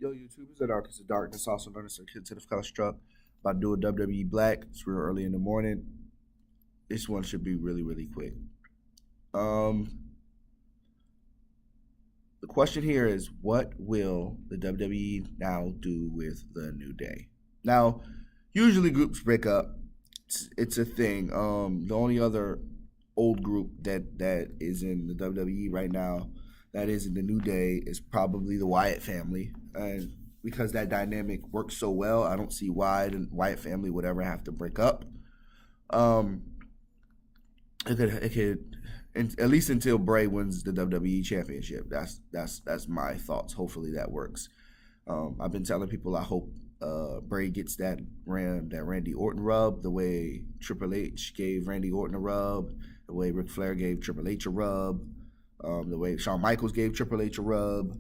Yo, YouTubers at Arcus of Darkness, also known as Kids of Color Struck, about to do a WWE Black. It's real early in the morning. This one should be really, really quick. Um, the question here is, what will the WWE now do with the New Day? Now, usually groups break up. It's a thing. The only other old group that is in the WWE right now that is in the New Day is probably the Wyatt family, and because that dynamic works so well, I don't see why the Wyatt family would ever have to break up. Um, it could, at least until Bray wins the WWE Championship. That's my thoughts. Hopefully that works. I've been telling people I hope Bray gets that Randy Orton rub, the way Triple H gave Randy Orton a rub, the way Ric Flair gave Triple H a rub, the way Shawn Michaels gave Triple H a rub,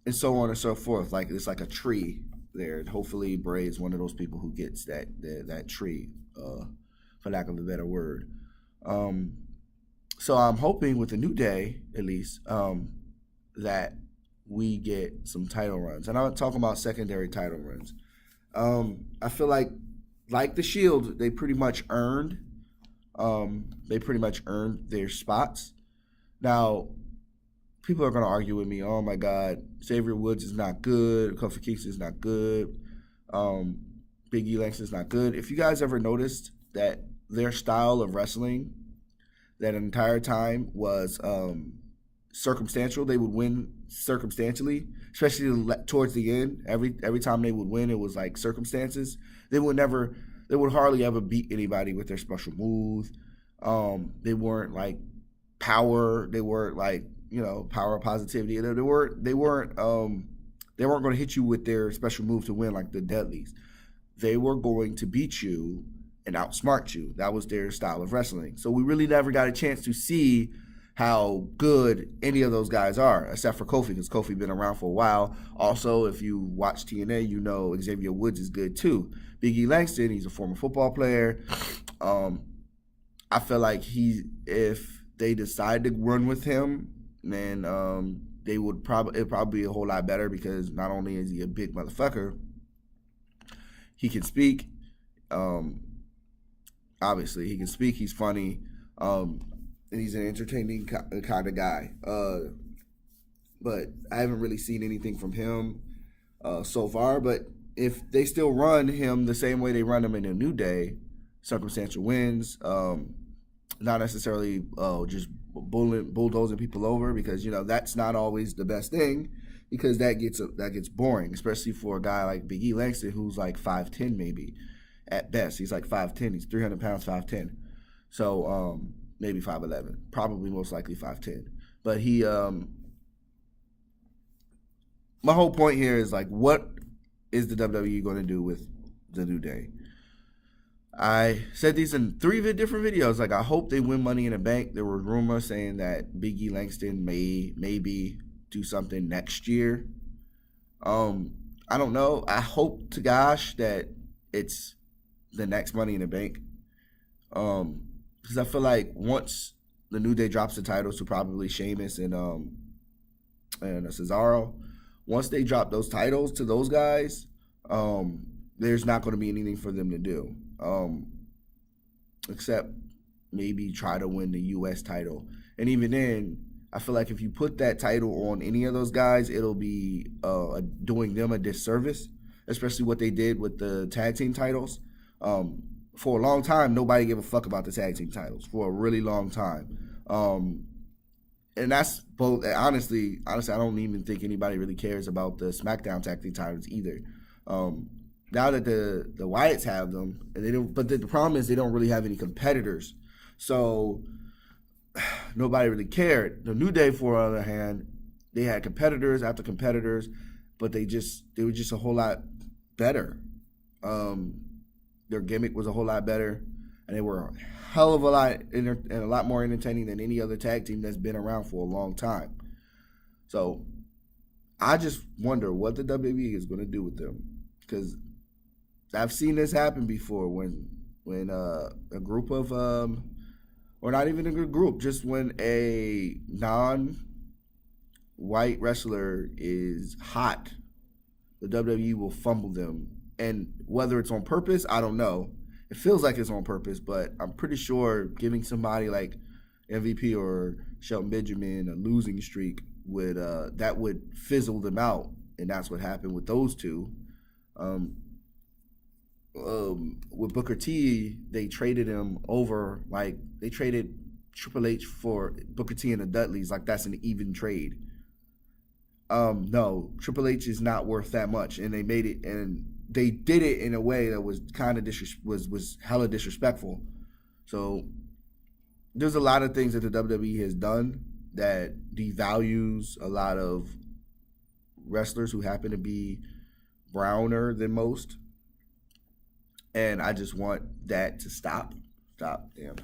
and so on and so forth. Like it's like a tree there. And hopefully Bray is one of those people who gets that tree, for lack of a better word. So I'm hoping with the New Day, at least, that we get some title runs. And I'm talking about secondary title runs. I feel like the Shield, they pretty much earned their spots. Now, people are going to argue with me, oh my God, Xavier Woods is not good, Kofi Kingston is not good, Big E Langston is not good. If you guys ever noticed that their style of wrestling that entire time was circumstantial, they would win circumstantially, especially towards the end. Every time they would win, it was like circumstances. They would hardly ever beat anybody with their special moves. They weren't like power. They weren't like power positivity. They weren't going to hit you with their special move to win like the Deadlies. They were going to beat you and outsmart you. That was their style of wrestling. So we really never got a chance to see how good any of those guys are, except for Kofi, because Kofi been around for a while. Also, if you watch TNA, you know Xavier Woods is good too. Big E Langston, he's a former football player. I feel like if they decide to run with him, then it'd probably be a whole lot better, because not only is he a big motherfucker, he can speak. Obviously, he can speak. He's funny. And he's an entertaining kind of guy. But I haven't really seen anything from him so far. But if they still run him the same way they run him in a New Day, circumstantial wins, not necessarily just bulldozing people over, because that's not always the best thing, because that gets boring, especially for a guy like Big E Langston, who's like 5'10" maybe at best. He's like 5'10". He's 300 pounds, 5'10". So maybe 5'11", probably most likely 5'10". But he, my whole point here is like, what is the WWE going to do with the New Day? I said these in 3 different videos. Like, I hope they win Money in the Bank. There were rumors saying that Big E Langston may maybe do something next year. I don't know. I hope to gosh that it's the next Money in the Bank. Because I feel like once the New Day drops the titles to probably Sheamus and Cesaro, once they drop those titles to those guys, there's not going to be anything for them to do, except maybe try to win the U.S. title. And even then, I feel like if you put that title on any of those guys, it'll be doing them a disservice, especially what they did with the tag team titles. For a long time, nobody gave a fuck about the tag team titles for a really long time. And that's both. Honestly, I don't even think anybody really cares about the SmackDown tag team titles either. Now that the Wyatts have them, and they don't, but the problem is they don't really have any competitors, so nobody really cared. The New Day, for the other hand, they had competitors after competitors, but they were just a whole lot better. Their gimmick was a whole lot better, and they were a hell of a lot and a lot more entertaining than any other tag team that's been around for a long time. So I just wonder what the WWE is going to do with them, because I've seen this happen before when a group of or not even a good group, just when white wrestler is hot, the WWE will fumble them. And whether it's on purpose, I don't know. It feels like it's on purpose, but I'm pretty sure giving somebody like MVP or Shelton Benjamin a losing streak would that would fizzle them out, and that's what happened with those two. Um, with Booker T, they traded him over. Like they traded Triple H for Booker T and the Dudleys. Like that's an even trade. No, Triple H is not worth that much, and they made it, and they did it in a way that was kind of was hella disrespectful. So there's a lot of things that the WWE has done that devalues a lot of wrestlers who happen to be browner than most, and I just want that to stop. Stop. Damn.